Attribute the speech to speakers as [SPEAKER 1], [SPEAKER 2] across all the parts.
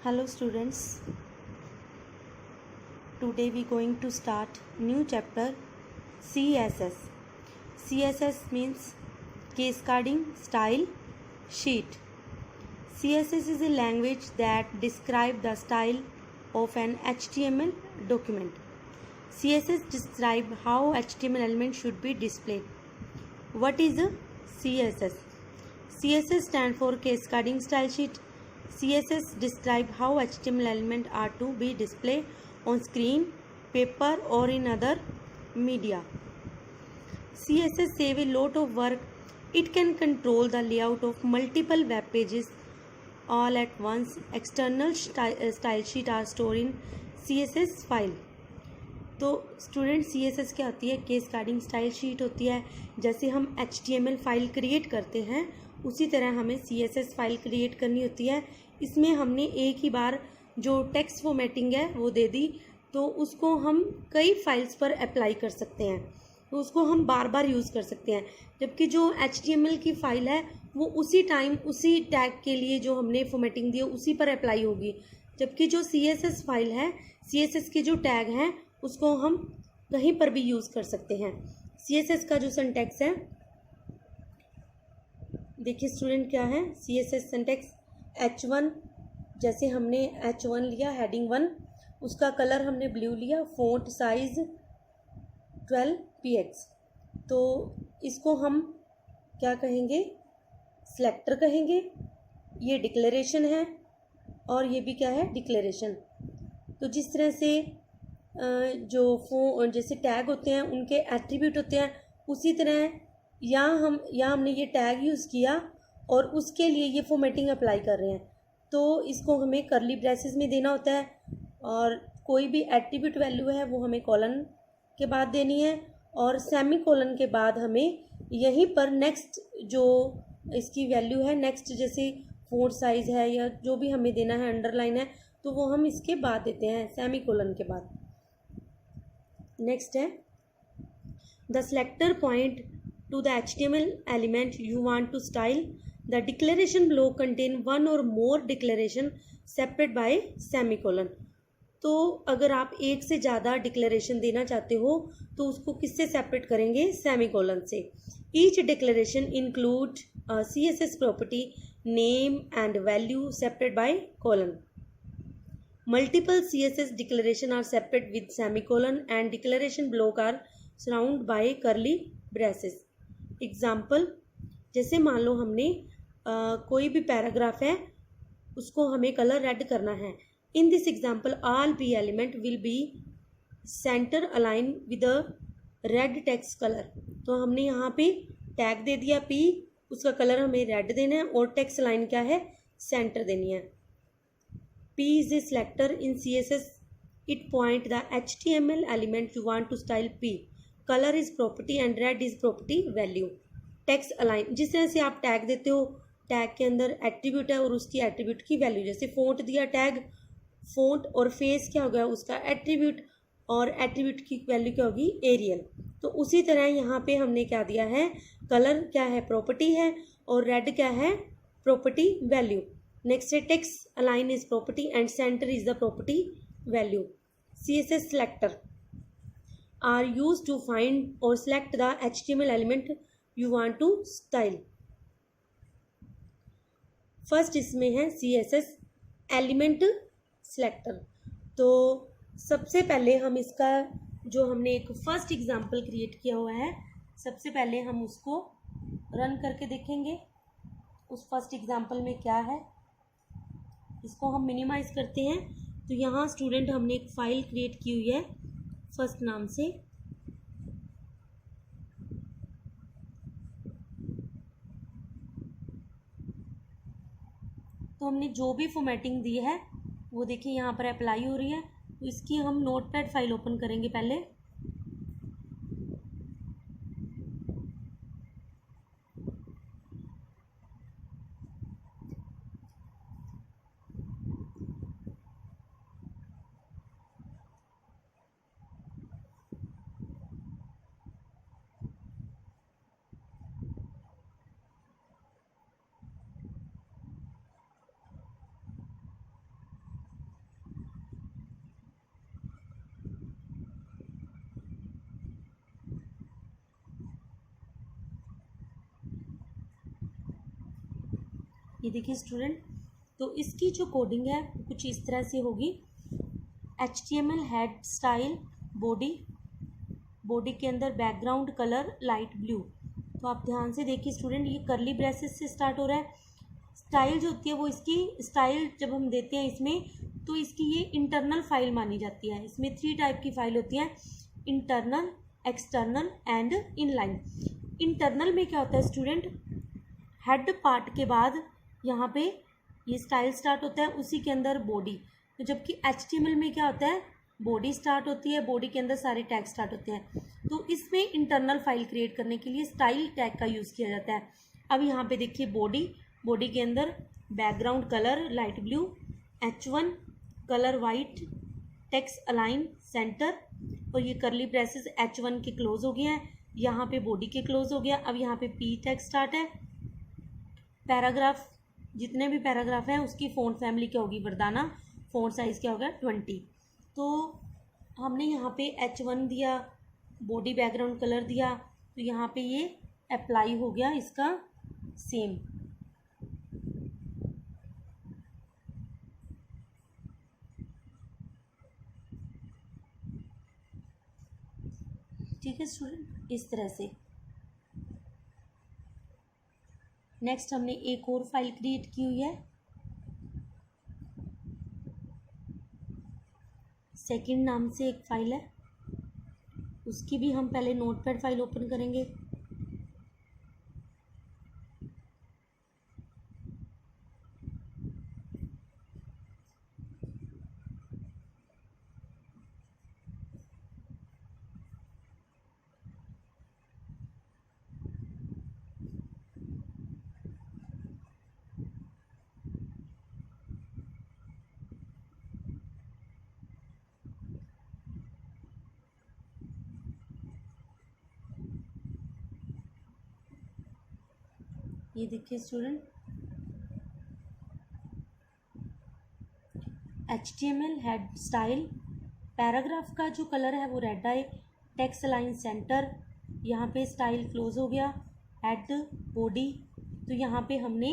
[SPEAKER 1] Hello students, today we going to start new chapter CSS. CSS means cascading style sheet. CSS is a language that describes the style of an HTML document. CSS describes how HTML element should be displayed. What is a CSS? CSS stands for cascading style sheet. CSS describe how HTML elements are to be displayed on screen, paper or in other media. CSS save a lot of work. It can control the layout of multiple web pages all at once. External style sheet are stored in CSS file. तो student CSS क्या होती है? Cascading style sheet होती है. जैसे हम HTML file create करते हैं उसी तरह हमें CSS फाइल क्रिएट करनी होती है. इसमें हमने एक ही बार जो टेक्स्ट फॉर्मेटिंग है वो दे दी, तो उसको हम कई फाइल्स पर अप्लाई कर सकते हैं, तो उसको हम बार बार यूज़ कर सकते हैं. जबकि जो HTML की फ़ाइल है वो उसी टाइम उसी टैग के लिए जो हमने फॉर्मेटिंग दी है उसी पर अप्लाई होगी. जबकि जो CSS फाइल है, CSS के जो टैग हैं उसको हम कहीं पर भी यूज़ कर सकते हैं. CSS का जो सिंटैक्स है, देखिए स्टूडेंट क्या है CSS सिंटैक्स. H1, जैसे हमने H1 लिया हेडिंग 1, उसका कलर हमने ब्लू लिया, फ़ॉन्ट साइज़ 12px. तो इसको हम क्या कहेंगे? सिलेक्टर कहेंगे. ये डिक्लेरेशन है और ये भी क्या है? डिक्लेरेशन. तो जिस तरह से जो जैसे टैग होते हैं उनके एट्रीब्यूट होते हैं, उसी तरह यहाँ हमने ये टैग यूज़ किया और उसके लिए ये फॉर्मेटिंग अप्लाई कर रहे हैं, तो इसको हमें करली ब्रेसेस में देना होता है. और कोई भी एट्रीब्यूट वैल्यू है वो हमें कॉलन के बाद देनी है, और सेमी कॉलन के बाद हमें यहीं पर नेक्स्ट जो इसकी वैल्यू है, नेक्स्ट जैसे फ़ॉन्ट साइज़ है या जो भी हमें देना है, अंडरलाइन है, तो वो हम इसके बाद देते हैं सेमी कॉलन के बाद. नेक्स्ट है the selector point to the HTML element you want to style. The declaration block contain one or more declaration separate by semicolon. तो अगर आप एक से ज़्यादा डिक्लेरेशन देना चाहते हो तो उसको किससे सेपरेट करेंगे? सेमीकोलन से. Each declaration include CSS property name and value separate by colon. Multiple CSS declaration are separate with semicolon and declaration block are surrounded by curly braces. Example, जैसे मान लो हमने कोई भी पैराग्राफ है उसको हमें कलर रेड करना है. In this example all P element will be centre align with a red text colour. तो हमने यहाँ पे टैग दे दिया P, उसका कलर हमें रेड देना है और टेक्स्ट लाइन क्या है? सेंटर देनी है. P is a selector in CSS. It point the HTML element you want to style P. Color is property and red is property value. Text align, जिस तरह से आप टैग देते हो, टैग के अंदर एट्रीब्यूट है और उसकी एट्रीब्यूट की वैल्यू. जैसे फ़ॉन्ट दिया टैग, फ़ॉन्ट और फेस क्या हो गया? उसका एट्रीब्यूट, और एट्रीब्यूट की वैल्यू क्या होगी? एरियल. तो उसी तरह यहाँ पे हमने क्या दिया है? कलर क्या है? प्रॉपर्टी है, और रेड क्या है? Property value. नेक्स्ट है text align is property and centre is the property value. CSS selector are used to find or select the HTML element you want to style. First इसमें है CSS element selector. तो सबसे पहले हम इसका जो हमने एक फर्स्ट एग्जांपल क्रिएट किया हुआ है, सबसे पहले हम उसको रन करके देखेंगे. उस फर्स्ट एग्जांपल में क्या है इसको हम मिनिमाइज करते हैं. तो यहाँ स्टूडेंट हमने एक फ़ाइल क्रिएट की हुई है फर्स्ट नाम से. तो हमने जो भी फॉर्मेटिंग दी है वो देखिए यहाँ पर अप्लाई हो रही है. तो इसकी हम नोटपैड फाइल ओपन करेंगे पहले. ये देखिए स्टूडेंट, तो इसकी जो कोडिंग है कुछ इस तरह से होगी। HTML head style body, body के अंदर बैकग्राउंड कलर लाइट ब्लू। तो आप ध्यान से देखिए स्टूडेंट, ये करली ब्रेसेस से स्टार्ट हो रहा है। स्टाइल जो होती है वो इसकी स्टाइल जब हम देते हैं इसमें, तो इसकी ये इंटरनल फाइल मानी जाती है। इसमें 3 टाइप की फाइल होती हैं, internal, external and inline. Internal में क्या होता है स्टूडेंट, हेड पार्ट के बाद यहाँ पे ये स्टाइल स्टार्ट होता है, उसी के अंदर बॉडी। तो जबकि HTML में क्या होता है, बॉडी स्टार्ट होती है, बॉडी के अंदर सारे टैग स्टार्ट होते हैं। तो इसमें इंटरनल फाइल क्रिएट करने के लिए स्टाइल टैग का यूज़ किया जाता है। अब यहाँ पे देखिए बॉडी, बॉडी के अंदर background colour light blue, H1 colour white, text align centre, और ये करली ब्रेसेस H1 के क्लोज हो गया है, यहाँ पे बॉडी के क्लोज हो गया। अब यहाँ पे P टैग स्टार्ट है। पैराग्राफ, जितने भी पैराग्राफ हैं उसकी फ़ॉन्ट फैमिली क्या होगी, वर्दाना, फ़ॉन्ट साइज़ क्या होगा 20। तो हमने यहाँ पे H1 दिया, बॉडी बैकग्राउंड कलर दिया, तो यहाँ पे ये अप्लाई हो गया इसका सेम। ठीक है स्टूडेंट, इस तरह से। नेक्स्ट हमने एक और फाइल क्रिएट की हुई है, सेकंड नाम से एक फाइल है, उसकी भी हम पहले नोटपैड फाइल ओपन करेंगे। ये देखिए student, HTML head style, paragraph का जो कलर है वो रेड आए, टेक्स्ट लाइन सेंटर, यहाँ पे स्टाइल क्लोज हो गया, हेड बॉडी। तो यहाँ पे हमने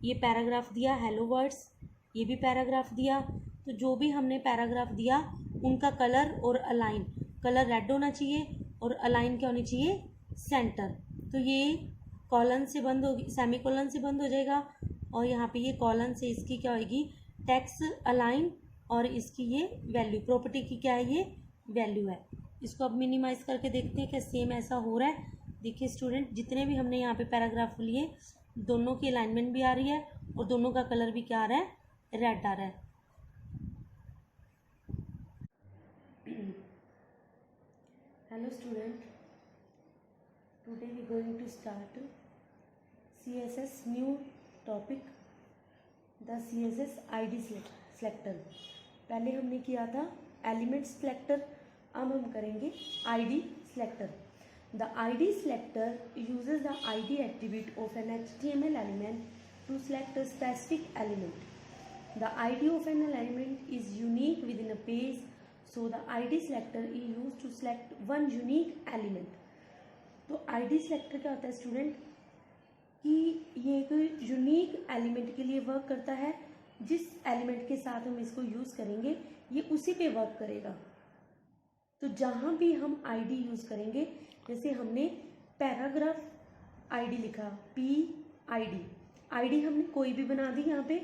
[SPEAKER 1] ये पैराग्राफ दिया हेलो वर्ड्स, ये भी पैराग्राफ दिया। तो जो भी हमने पैराग्राफ दिया उनका कलर और अलाइन, कलर रेड होना चाहिए और अलाइन क्या होनी चाहिए, सेंटर। तो ये कॉलन से बंद होगी, सेमी कॉलन से बंद हो जाएगा, और यहाँ पे ये कॉलन से इसकी क्या होगी, टेक्स्ट अलाइन, और इसकी ये वैल्यू, प्रॉपर्टी की क्या है, ये वैल्यू है। इसको अब मिनिमाइज करके देखते हैं क्या सेम ऐसा हो रहा है। देखिए स्टूडेंट, जितने भी हमने यहाँ पे पैराग्राफ लिए दोनों की अलाइनमेंट भी आ रही है और दोनों का कलर भी क्या आ रहा है, रेड आ रहा है। Hello student, today we going to start CSS new topic, the CSS ID selector. पहले हमने किया था एलिमेंट सेलेक्टर, अब हम करेंगे ID selector. The ID selector uses the ID attribute of an HTML element to select a specific element. The ID of an element is unique within a page, so the ID selector is used to select one unique element. तो ID selector क्या होता है student, कि ये एक unique element के लिए work करता है। जिस एलिमेंट के साथ हम इसको यूज़ करेंगे ये उसी पे वर्क करेगा। तो जहाँ भी हम आईडी यूज़ करेंगे, जैसे हमने पैराग्राफ आईडी लिखा PID, आईडी हमने कोई भी बना दी यहाँ पे।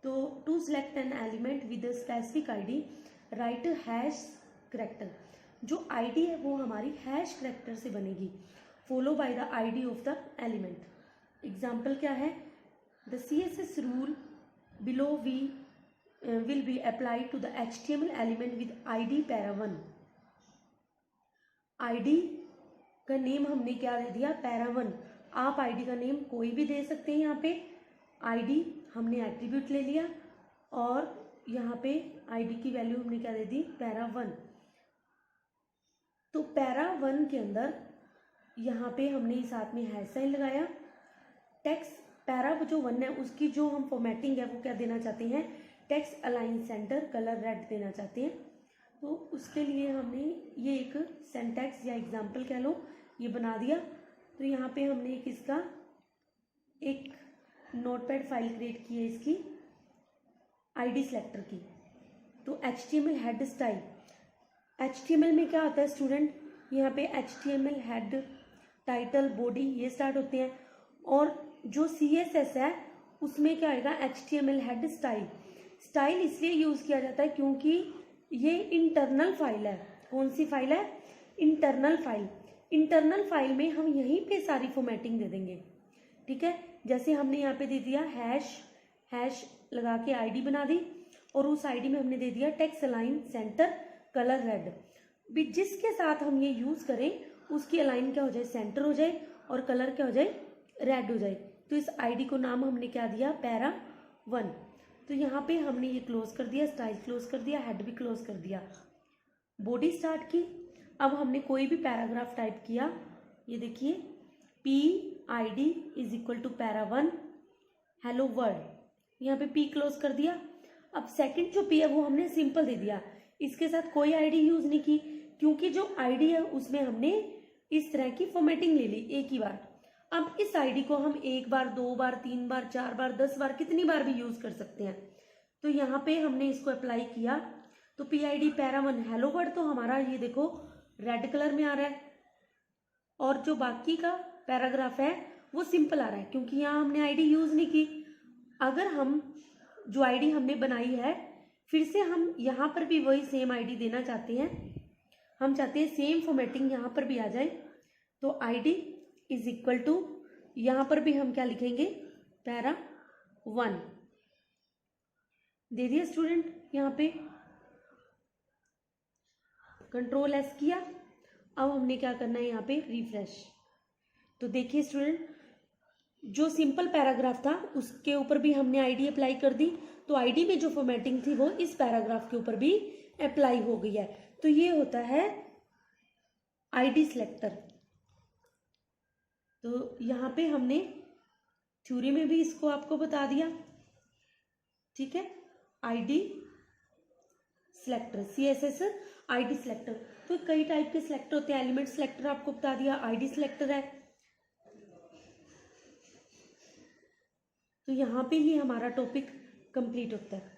[SPEAKER 1] तो to select an element with a specific ID right hash character, जो आईडी है वो हमारी हैश करैक्टर से बनेगी, follow by the ID of the element. Example क्या है, the CSS rule below will be applied to the HTML element with ID para1। ID का name हमने क्या दे दिया, para1। आप ID का नेम कोई भी दे सकते हैं। यहाँ पे ID हमने एट्रीब्यूट ले लिया और यहाँ पे ID की वैल्यू हमने क्या दे दी, para1। तो para1 के अंदर यहाँ पे हमने साथ में हैश साइन लगाया। टेक्स्ट पैरा जो 1 है उसकी जो हम फॉर्मेटिंग है वो क्या देना चाहते हैं, text align centre colour red देना चाहते हैं। तो उसके लिए हमने ये एक सेंटेक्स या एग्जाम्पल कह लो ये बना दिया। तो यहाँ पे हमने एक इसका एक नोटपैड फाइल क्रिएट की है इसकी आईडी सिलेक्टर की। तो HTML हेड स्टाइल, HTML में क्या होता है स्टूडेंट, यहाँ पे HTML हेड, टाइटल, बॉडी ये स्टार्ट होते हैं। और जो CSS है उसमें क्या आएगा, HTML हेड स्टाइल। स्टाइल इसलिए यूज़ किया जाता है क्योंकि ये इंटरनल फाइल है। कौन सी फाइल है, इंटरनल फाइल। इंटरनल फाइल में हम यहीं पे सारी फॉर्मेटिंग दे देंगे, ठीक है। जैसे हमने यहाँ पे दे दिया हैश लगा के आईडी बना दी, और उस आईडी में हमने दे दिया text align centre colour red. भी जिसके साथ हम ये यूज़ करें उसकी अलाइन क्या हो जाए, सेंटर हो जाए, और कलर क्या हो जाए, रेड हो जाए। तो इस आईडी को नाम हमने क्या दिया, para1। तो यहाँ पे हमने ये क्लोज कर दिया, स्टाइल क्लोज कर दिया, हेड भी क्लोज कर दिया, बॉडी स्टार्ट की। अब हमने कोई भी पैराग्राफ टाइप किया, ये देखिए PID is equal to para1 hello world, यहाँ पे P क्लोज कर दिया। अब सेकंड जो P है वो हमने सिंपल दे दिया, इसके साथ कोई आईडी यूज नहीं की, क्योंकि जो आईडी है उसमें हमने इस तरह की फॉर्मेटिंग ले ली एक ही बार। अब इस आईडी को हम 1 बार 2 बार 3 बार 4 बार 10 बार कितनी बार भी यूज कर सकते हैं। तो यहाँ पे हमने इसको अप्लाई किया, तो PID para1 हेलो वर्ड तो हमारा ये देखो रेड कलर में आ रहा है, और जो बाकी का पैराग्राफ है वो सिंपल आ रहा है क्योंकि यहाँ हमने आईडी यूज नहीं की। अगर हम जो आईडी हमने बनाई है फिर से हम यहाँ पर भी वही सेम आईडी देना चाहते हैं, हम चाहते हैं सेम फॉर्मेटिंग यहाँ पर भी आ जाए, तो आईडी इज इक्वल टू, यहाँ पर भी हम क्या लिखेंगे, para1 दे दिया स्टूडेंट। यहाँ पे Ctrl+S किया। अब हमने क्या करना है, यहाँ पे रिफ्रेश। तो देखिए स्टूडेंट, जो सिंपल पैराग्राफ था उसके ऊपर भी हमने आईडी अप्लाई कर दी, तो आईडी में जो फॉर्मेटिंग थी वो इस पैराग्राफ के ऊपर भी अप्लाई हो गई है। तो ये होता है आईडी सिलेक्टर। तो यहाँ पे हमने थ्योरी में भी इसको आपको बता दिया, ठीक है। ID selector, CSS ID selector, तो कई टाइप के सिलेक्टर होते हैं। एलिमेंट सिलेक्टर आपको बता दिया, आईडी सिलेक्टर है। तो यहाँ पे ही हमारा टॉपिक कंप्लीट होता है।